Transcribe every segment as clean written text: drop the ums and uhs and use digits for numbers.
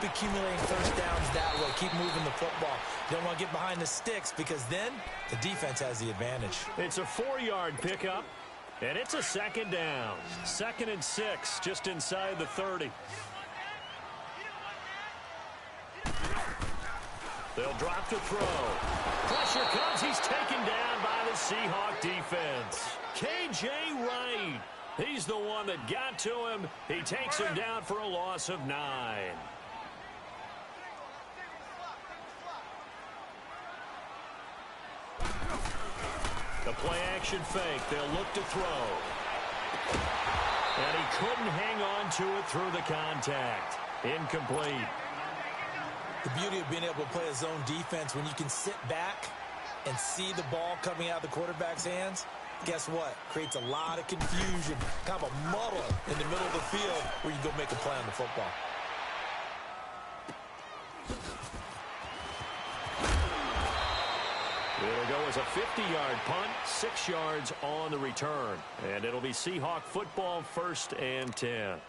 keep accumulating first downs that way. Keep moving the football. You don't want to get behind the sticks because then the defense has the advantage. It's a 4-yard pickup, and it's a second down. 2nd and 6, just inside the 30. They'll drop to throw. Pressure comes. He's taken down by the Seahawk defense. K.J. Wright. He's the one that got to him. He takes him down for a loss of 9. The play-action fake. They'll look to throw. And he couldn't hang on to it through the contact. Incomplete. The beauty of being able to play a zone defense when you can sit back and see the ball coming out of the quarterback's hands, guess what? Creates a lot of confusion, kind of a muddle in the middle of the field where you go make a play on the football. It'll go as a 50-yard punt, 6 yards on the return. And it'll be Seahawk football, 1st and 10.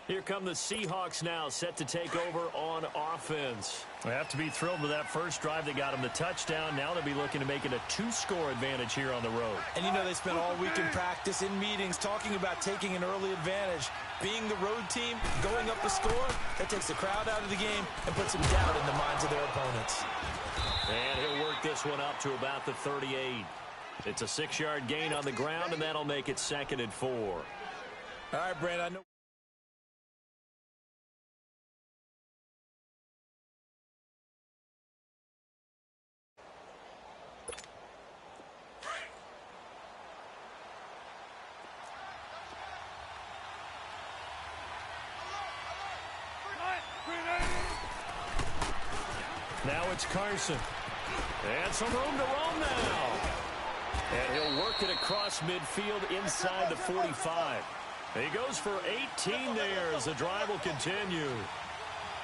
Here come the Seahawks now, set to take over on offense. They have to be thrilled with that first drive that got them the touchdown. Now they'll be looking to make it a 2-score advantage here on the road. And you know they spent all week in practice, in meetings, talking about taking an early advantage. Being the road team, going up the score, that takes the crowd out of the game and puts some doubt in the minds of their opponents. And he'll work this one up to about the 38. It's a 6-yard gain on the ground, and that'll make it 2nd and 4. All right, Brandon, I know. Now it's Carson. And some room to roam now. And he'll work it across midfield inside the 45. He goes for 18 there as the drive will continue.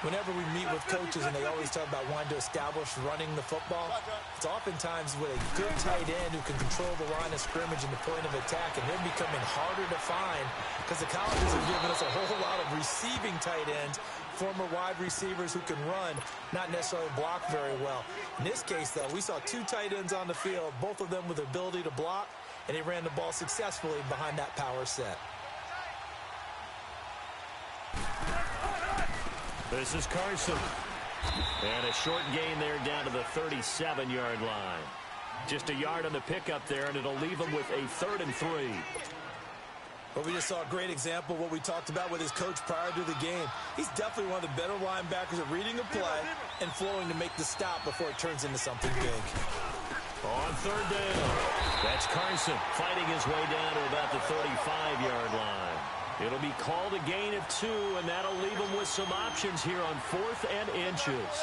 Whenever we meet with coaches and they always talk about wanting to establish running the football, it's oftentimes with a good tight end who can control the line of scrimmage and the point of attack, and they're becoming harder to find because the colleges have given us a whole lot of receiving tight ends, former wide receivers who can run, not necessarily block very well. In this case, though, we saw 2 tight ends on the field, both of them with the ability to block, and he ran the ball successfully behind that power set. This is Carson. And a short gain there down to the 37-yard line. Just a yard on the pickup there, and it'll leave him with a 3rd and 3. But we just saw a great example of what we talked about with his coach prior to the game. He's definitely one of the better linebackers at reading a play and flowing to make the stop before it turns into something big. On 3rd down, that's Carson fighting his way down to about the 35-yard line. It'll be called a gain of 2, and that'll leave them with some options here on 4th and inches.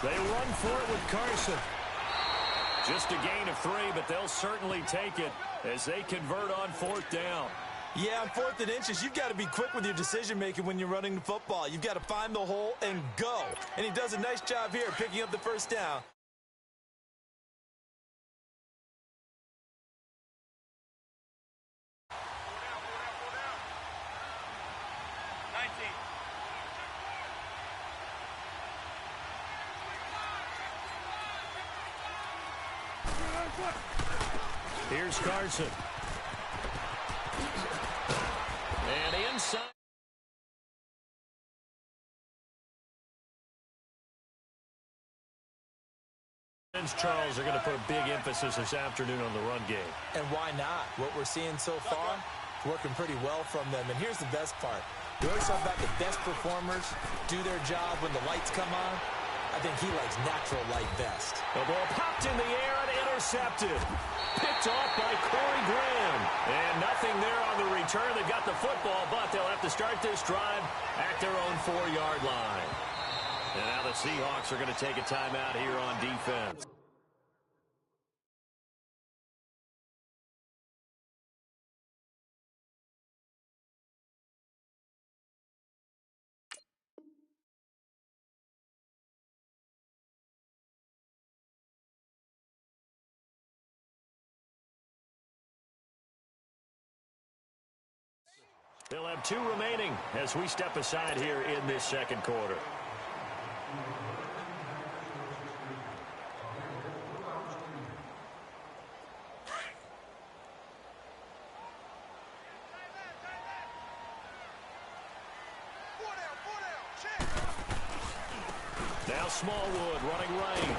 They run for it with Carson. Just a gain of 3, but they'll certainly take it as they convert on 4th down. Yeah, on 4th and inches, you've got to be quick with your decision-making when you're running the football. You've got to find the hole and go. And he does a nice job here picking up the first down. Here's Carson. And inside. Charles are going to put a big emphasis this afternoon on the run game. And why not? What we're seeing so far, working pretty well from them. And here's the best part. We always talk about the best performers do their job when the lights come on. I think he likes natural light best. The ball popped in the air and intercepted. Picked off by Corey Graham. And nothing there on the return. They got the football, but they'll have to start this drive at their own 4-yard line. And now the Seahawks are going to take a timeout here on defense. They'll have 2 remaining as we step aside here in this second quarter. Now Smallwood running right.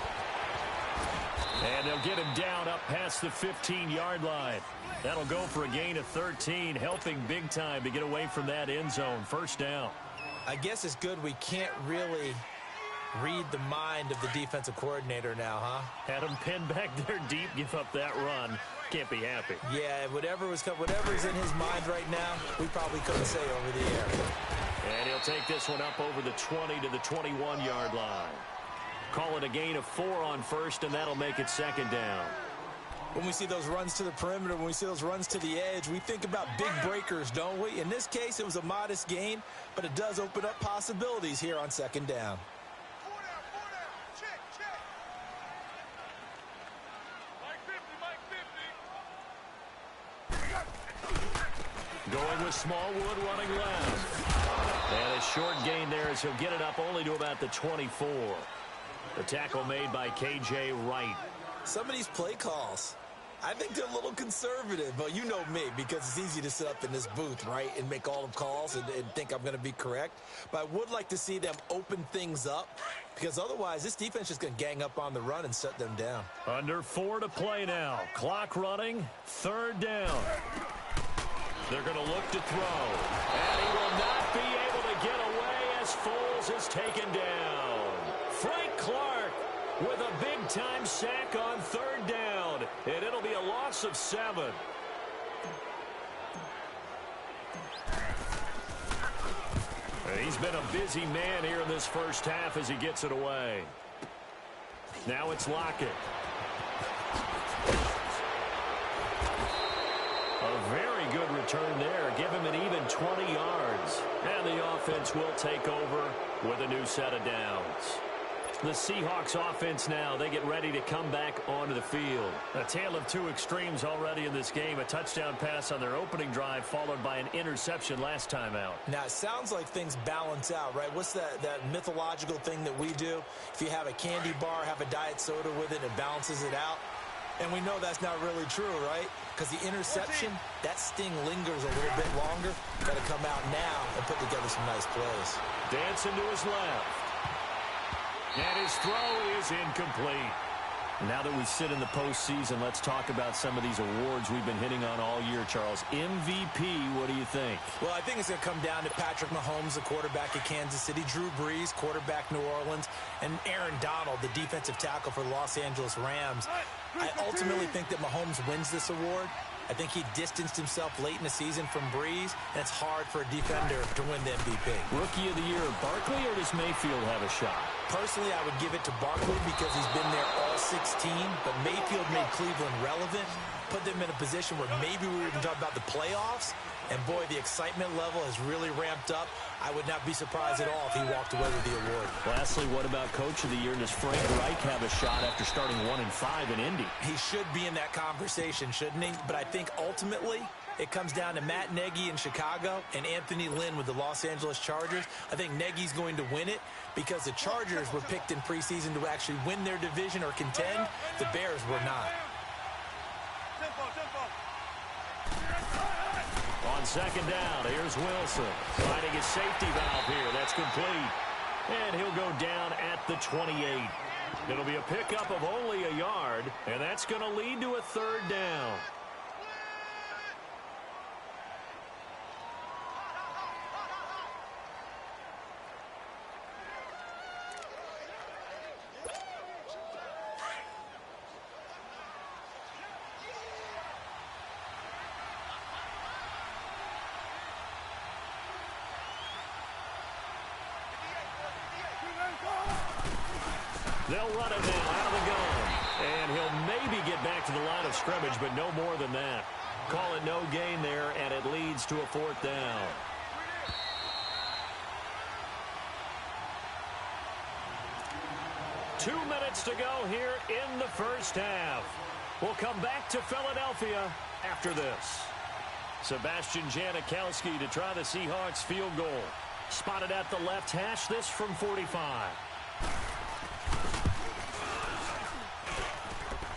And they'll get him down up past the 15-yard line. That'll go for a gain of 13, helping big time to get away from that end zone. First down. I guess it's good we can't really read the mind of the defensive coordinator now, huh? Had him pinned back there deep, give up that run. Can't be happy. Yeah, whatever's in his mind right now, we probably couldn't say over the air. And he'll take this one up over the 20 to the 21-yard line. Call it a gain of 4 on first, and that'll make it second down. When we see those runs to the perimeter, when we see those runs to the edge, we think about big breakers, don't we? In this case, it was a modest gain, but it does open up possibilities here on second down. Going with Smallwood running left. And a short gain there as he'll get it up only to about the 24. The tackle made by K.J. Wright. Some of these play calls, I think they're a little conservative, but you know me, because it's easy to sit up in this booth, right, and make all the calls and think I'm going to be correct. But I would like to see them open things up, because otherwise this defense is going to gang up on the run and shut them down. Under 4 to play now. Clock running. Third down. They're going to look to throw. And he will not be able to get away as Foles is taken down. Frank Clark with a big-time sack on third down. And it'll be a loss of 7. He's been a busy man here in this first half as he gets it away. Now it's Lockett. A very good return there. Give him an even 20 yards. And the offense will take over with a new set of downs. The Seahawks offense now, they get ready to come back onto the field. A tale of 2 extremes already in this game. A touchdown pass on their opening drive followed by an interception last time out. Now, it sounds like things balance out, right? What's that mythological thing that we do? If you have a candy bar, have a diet soda with it, it balances it out. And we know that's not really true, right? Because the interception, that sting lingers a little bit longer. Got to come out now and put together some nice plays. Dancing to his left. And his throw is incomplete. Now that we sit in the postseason, let's talk about some of these awards we've been hitting on all year, Charles. MVP, what do you think? Well, I think it's going to come down to Patrick Mahomes, the quarterback of Kansas City, Drew Brees, quarterback New Orleans, and Aaron Donald, the defensive tackle for the Los Angeles Rams. I ultimately think that Mahomes wins this award. I think he distanced himself late in the season from Brees, and it's hard for a defender to win the MVP. Rookie of the year, Barkley, or does Mayfield have a shot? Personally, I would give it to Barkley because he's been there all 16, but Mayfield made Cleveland relevant, put them in a position where maybe we were even talking about the playoffs, and boy, the excitement level has really ramped up. I would not be surprised at all if he walked away with the award. Lastly, what about Coach of the Year? Does Frank Reich have a shot after starting 1-5 in Indy? He should be in that conversation, shouldn't he? But I think ultimately it comes down to Matt Nagy in Chicago and Anthony Lynn with the Los Angeles Chargers. I think Nagy's going to win it because the Chargers were picked in preseason to actually win their division or contend. The Bears were not. On second down, here's Wilson. Finding his safety valve here. That's complete. And he'll go down at the 28. It'll be a pickup of only a yard, and that's going to lead to a third down. They'll run it now out of the gun. And he'll maybe get back to the line of scrimmage, but no more than that. Call it no gain there, and it leads to a fourth down. Two minutes to go here in the first half. We'll come back to Philadelphia after this. Sebastian Janikowski to try the Seahawks field goal. Spotted at the left hash, this from 45.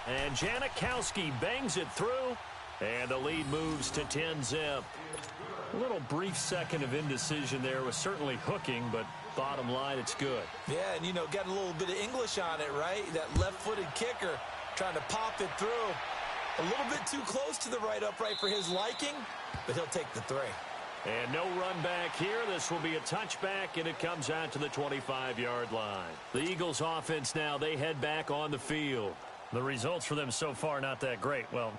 And Janikowski bangs it through, and the lead moves to 10-zip. A little brief second of indecision there was certainly hooking, but bottom line, it's good. Yeah, and, you know, got a little bit of English on it, right? That left-footed kicker trying to pop it through. A little bit too close to the right upright for his liking, but he'll take the 3. And no run back here. This will be a touchback, and it comes out to the 25-yard line. The Eagles offense now, they head back on the field. The results for them so far not that great. Well,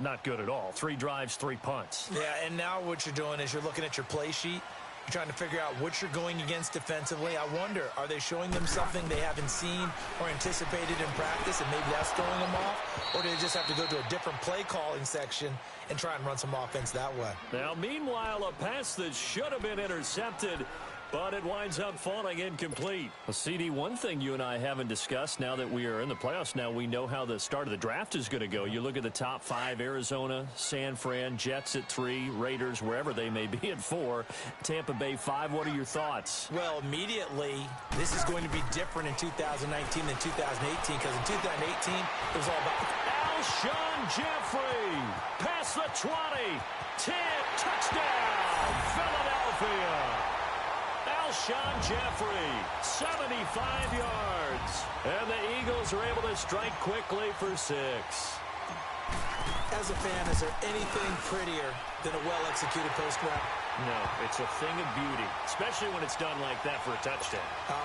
not good at all. 3 drives, 3 punts. Yeah, and now what you're doing is you're looking at your play sheet. You're trying to figure out what you're going against defensively. I wonder, are they showing them something they haven't seen or anticipated in practice, and maybe that's throwing them off? Or do they just have to go to a different play calling section and try and run some offense that way? Now, meanwhile, a pass that should have been intercepted, but it winds up falling incomplete. Well, CD, one thing you and I haven't discussed now that we are in the playoffs, now we know how the start of the draft is going to go. You look at the top 5, Arizona, San Fran, Jets at 3, Raiders, wherever they may be at 4, Tampa Bay 5. What are your thoughts? Well, immediately, this is going to be different in 2019 than 2018, because in 2018, it was all about Alshon Jeffrey, past the 20, 10, touchdown, Philadelphia. Alshon Jeffrey, 75 yards. And the Eagles are able to strike quickly for 6. As a fan, is there anything prettier than a well-executed post route? No, it's a thing of beauty, especially when it's done like that for a touchdown.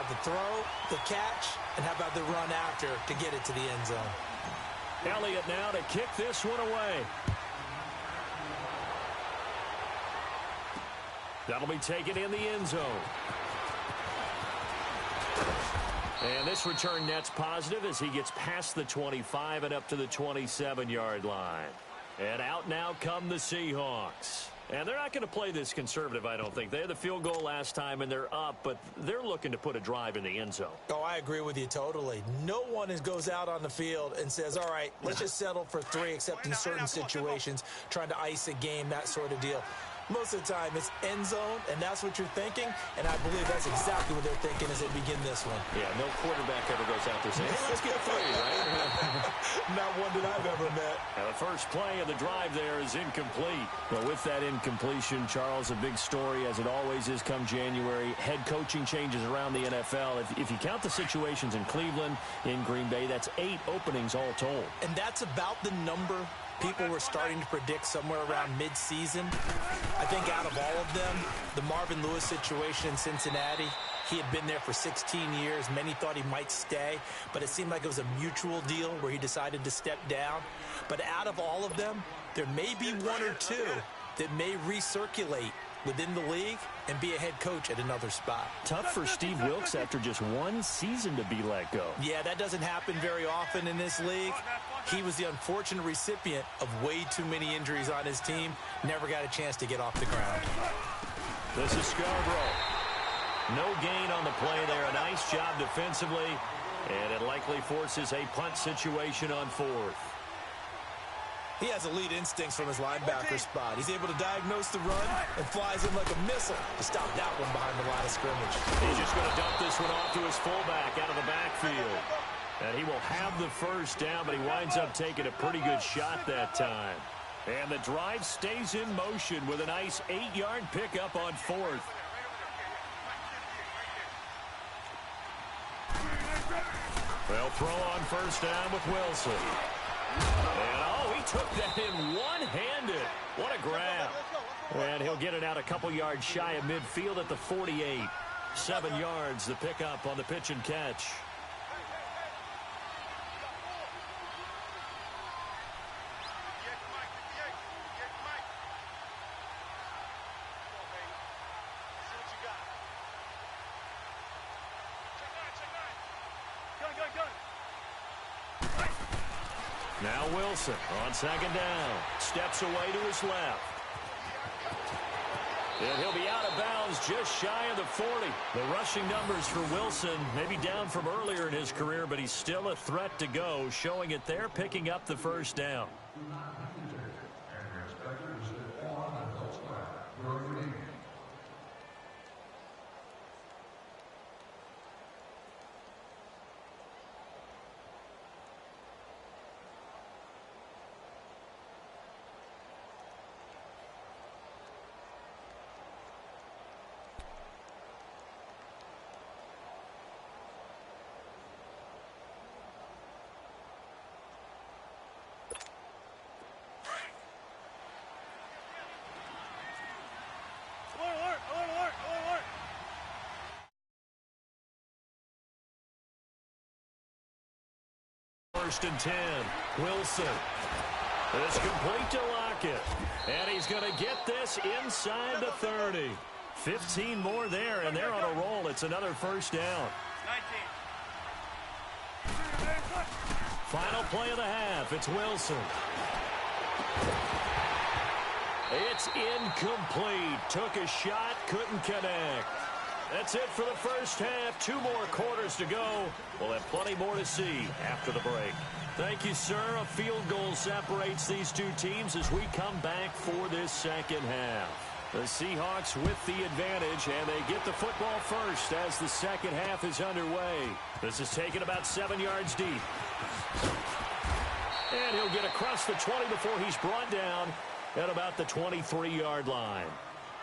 The throw, the catch, and how about the run after to get it to the end zone? Elliott now to kick this one away. That'll be taken in the end zone. And this return net's positive as he gets past the 25 and up to the 27-yard line. And out now come the Seahawks. And they're not going to play this conservative, I don't think. They had the field goal last time, and they're up, but they're looking to put a drive in the end zone. Oh, I agree with you totally. No one goes out on the field and says, all right, let's just settle for 3, except in certain situations, trying to ice a game, that sort of deal. Most of the time, it's end zone, and that's what you're thinking, and I believe that's exactly what they're thinking as they begin this one. Yeah, no quarterback ever goes out there saying, hey, let's get 3, right? Not one that I've ever met. Now, the first play of the drive there is incomplete. Well, with that incompletion, Charles, a big story, as it always is come January. Head coaching changes around the NFL. If you count the situations in Cleveland, in Green Bay, that's 8 openings all told. And that's about the number people were starting to predict somewhere around mid-season. I think out of all of them, the Marvin Lewis situation in Cincinnati, he had been there for 16 years. Many thought he might stay, but it seemed like it was a mutual deal where he decided to step down. But out of all of them, there may be 1 or 2 that may recirculate within the league and be a head coach at another spot. Tough for Steve Wilkes after just 1 season to be let go. Yeah, that doesn't happen very often in this league. He was the unfortunate recipient of way too many injuries on his team. Never got a chance to get off the ground. This is Scarborough. No gain on the play there. A nice job defensively, and it likely forces a punt situation on 4th. He has elite instincts from his linebacker spot. He's able to diagnose the run and flies in like a missile to stop that one behind the line of scrimmage. He's just going to dump this one off to his fullback out of the backfield. And he will have the first down, but he winds up taking a pretty good shot that time. And the drive stays in motion with a nice 8-yard pickup on 4th. They'll throw on first down with Wilson. And, oh, he took that in one-handed. What a grab. And he'll get it out a couple yards shy of midfield at the 48. 7 yards, the pickup on the pitch and catch. Now Wilson on second down. Steps away to his left. And he'll be out of bounds just shy of the 40. The rushing numbers for Wilson maybe down from earlier in his career, but he's still a threat to go, showing it there, picking up the first down. first and 10. Wilson. It's complete to Lockett. And he's going to get this inside the 30. 15 more there, and they're on a roll. It's another first down. 19. Final play of the half. It's Wilson. It's incomplete. Took a shot, couldn't connect. That's it for the first half. 2 more quarters to go. We'll have plenty more to see after the break. Thank you, sir. A field goal separates these two teams as we come back for this second half. The Seahawks with the advantage, and they get the football first as the second half is underway. This is taken about 7 yards deep. And he'll get across the 20 before he's brought down at about the 23-yard line.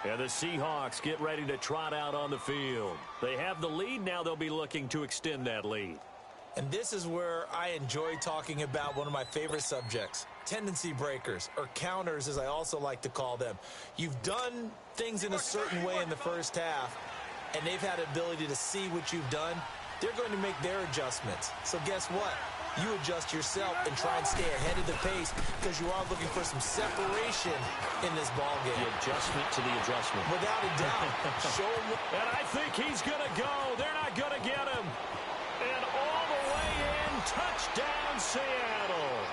And the Seahawks get ready to trot out on the field. They have the lead. Now they'll be looking to extend that lead. And this is where I enjoy talking about one of my favorite subjects, tendency breakers, or counters as I also like to call them. You've done things in a certain way in the first half, and they've had ability to see what you've done. They're going to make their adjustments. So guess what? You adjust yourself and try and stay ahead of the pace because you are looking for some separation in this ball game. The adjustment to the adjustment. Without a doubt. Show him. And I think he's going to go. They're not going to get him. And all the way in, touchdown Seattle.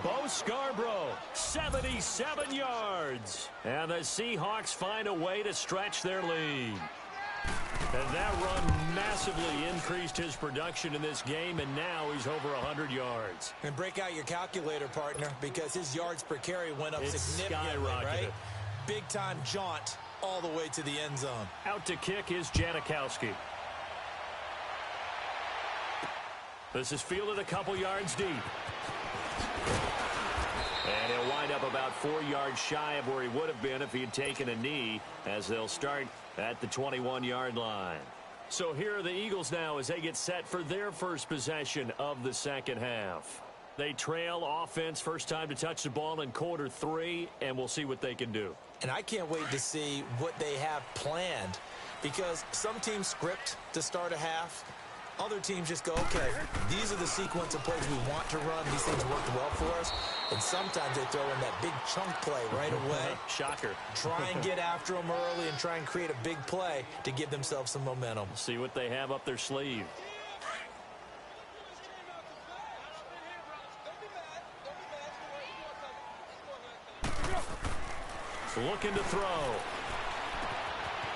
Bo Scarborough, 77 yards. And the Seahawks find a way to stretch their lead. And that run massively increased his production in this game, and now he's over 100 yards. And break out your calculator, partner, because his yards per carry went up significantly, right? Big-time jaunt all the way to the end zone. Out to kick is Janikowski. This is fielded a couple yards deep. And he'll wind up about 4 yards shy of where he would have been if he had taken a knee, as they'll start at the 21-yard line. So here are the Eagles now as they get set for their first possession of the second half. They trail offense, first time to touch the ball in quarter 3, and we'll see what they can do. And I can't wait to see what they have planned, because some teams script to start a half. Other teams just go, okay, these are the sequence of plays we want to run. These things worked well for us. And sometimes they throw in that big chunk play right away. Shocker. Try and get after them early and try and create a big play to give themselves some momentum. See what they have up their sleeve. Looking to throw.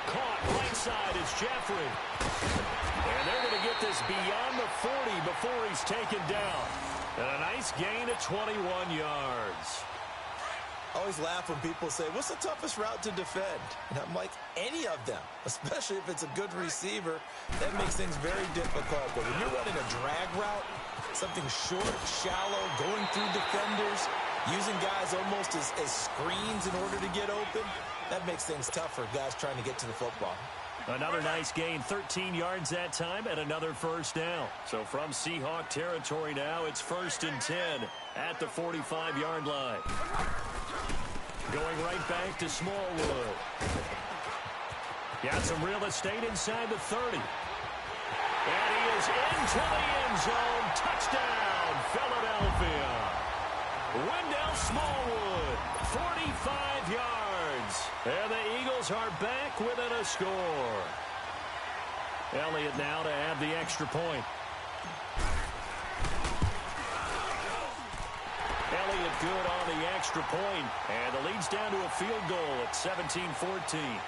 Caught right side is Jeffrey. And they're going to get this beyond the 40 before he's taken down. And a nice gain of 21 yards. I always laugh when people say, what's the toughest route to defend? And I'm like, any of them, especially if it's a good receiver. That makes things very difficult. But when you're running a drag route, something short, shallow, going through defenders, using guys almost as screens in order to get open, that makes things tough for guys trying to get to the football. Another nice gain, 13 yards that time, and another first down. So from Seahawk territory now, it's 1st and 10 at the 45-yard line. Going right back to Smallwood. Got some real estate inside the 30. And he is into the end zone. Touchdown, Philadelphia. Wendell Smallwood, 45 yards. And the Eagles are back within a score. Elliott now to add the extra point. Elliott good on the extra point. And the lead's down to a field goal at 17-14.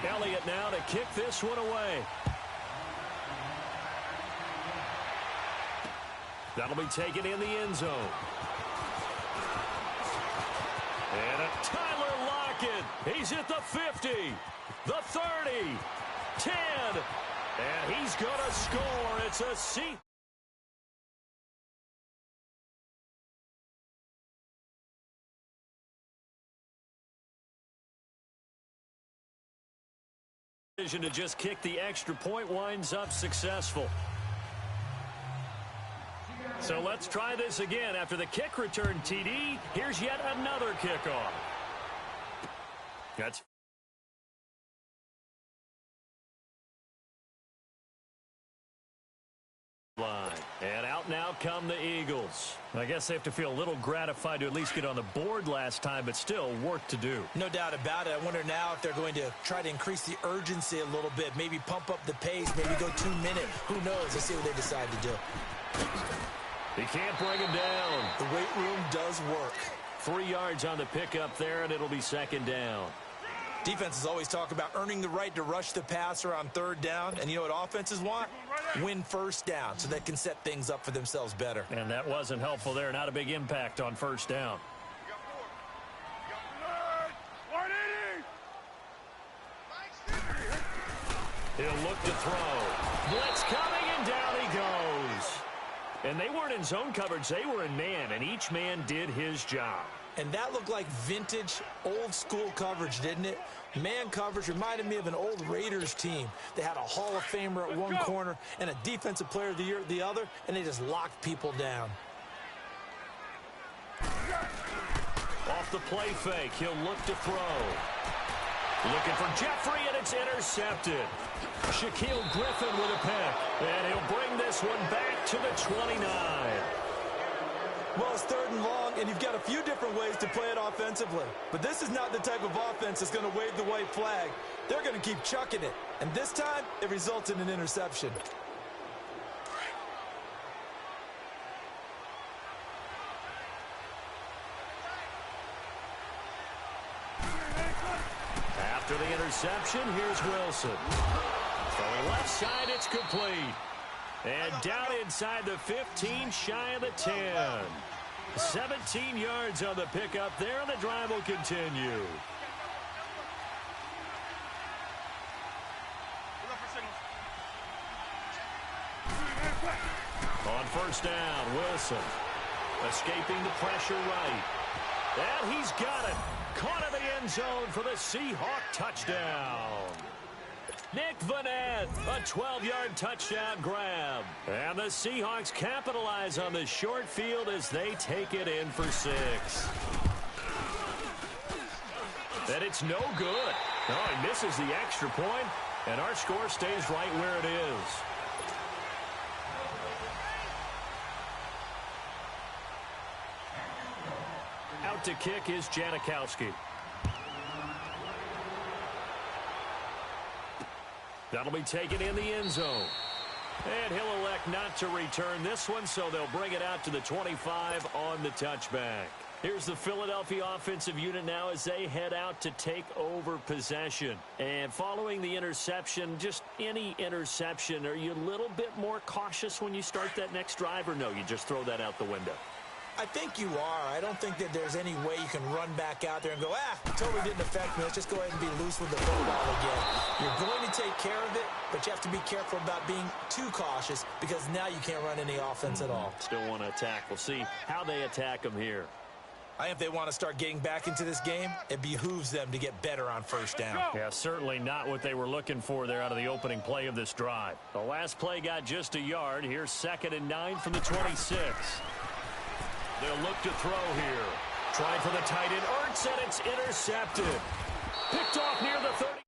Elliott now to kick this one away. That'll be taken in the end zone. And a Tyler Lockett. He's at the 50, the 30, 10, and he's going to score. It's a seat. To just kick the extra point winds up successful. So let's try this again. After the kick return TD, here's yet another kickoff. That's line. And out now come the Eagles. I guess they have to feel a little gratified to at least get on the board last time, but still work to do. No doubt about it. I wonder now if they're going to try to increase the urgency a little bit, maybe pump up the pace, maybe go 2 minute. Who knows? Let's see what they decide to do. He can't bring him down. The weight room does work. 3 yards on the pickup there, and it'll be second down. Defenses always talk about earning the right to rush the passer on third down. And you know what offenses want? Win first down so they can set things up for themselves better. And that wasn't helpful there. Not a big impact on first down. He'll look to throw. Blitz coming, and down he goes. And they weren't in zone coverage. They were in man, and each man did his job. And that looked like vintage, old-school coverage, didn't it? Man coverage reminded me of an old Raiders team. They had a Hall of Famer at one corner and a Defensive Player of the Year at the other, and they just locked people down. Off the play fake, he'll look to throw. Looking for Jeffrey, and it's intercepted. Shaquille Griffin with a pick, and he'll bring this one back to the 29. Well, it's third and long, and you've got a few different ways to play it offensively. But this is not the type of offense that's going to wave the white flag. They're going to keep chucking it. And this time, it results in an interception. After the interception, here's Wilson. From the left side, it's complete. And down inside the 15, shy of the 10. 17 yards on the pickup there, and the drive will continue. On first down, Wilson escaping the pressure right. And he's got it. Caught in the end zone for the Seahawk touchdown. Nick Vanette, a 12-yard touchdown grab. And the Seahawks capitalize on the short field as they take it in for 6. And it's no good. Oh, he misses the extra point, and our score stays right where it is. Out to kick is Janikowski. That'll be taken in the end zone. And he'll elect not to return this one, so they'll bring it out to the 25 on the touchback. Here's the Philadelphia offensive unit now as they head out to take over possession. And following the interception, just any interception, are you a little bit more cautious when you start that next drive, or no, you just throw that out the window? I think you are. I don't think that there's any way you can run back out there and go, totally didn't affect me. Let's just go ahead and be loose with the football again. You're going to take care of it, but you have to be careful about being too cautious because now you can't run any offense at all. Still want to attack. We'll see how they attack them here. I think if they want to start getting back into this game, it behooves them to get better on first down. Yeah, certainly not what they were looking for there out of the opening play of this drive. The last play got just a yard. Here's 2nd and 9 from the 26. They'll look to throw here. Trying for the tight end, Ertz, and it's intercepted. Picked off near the 30.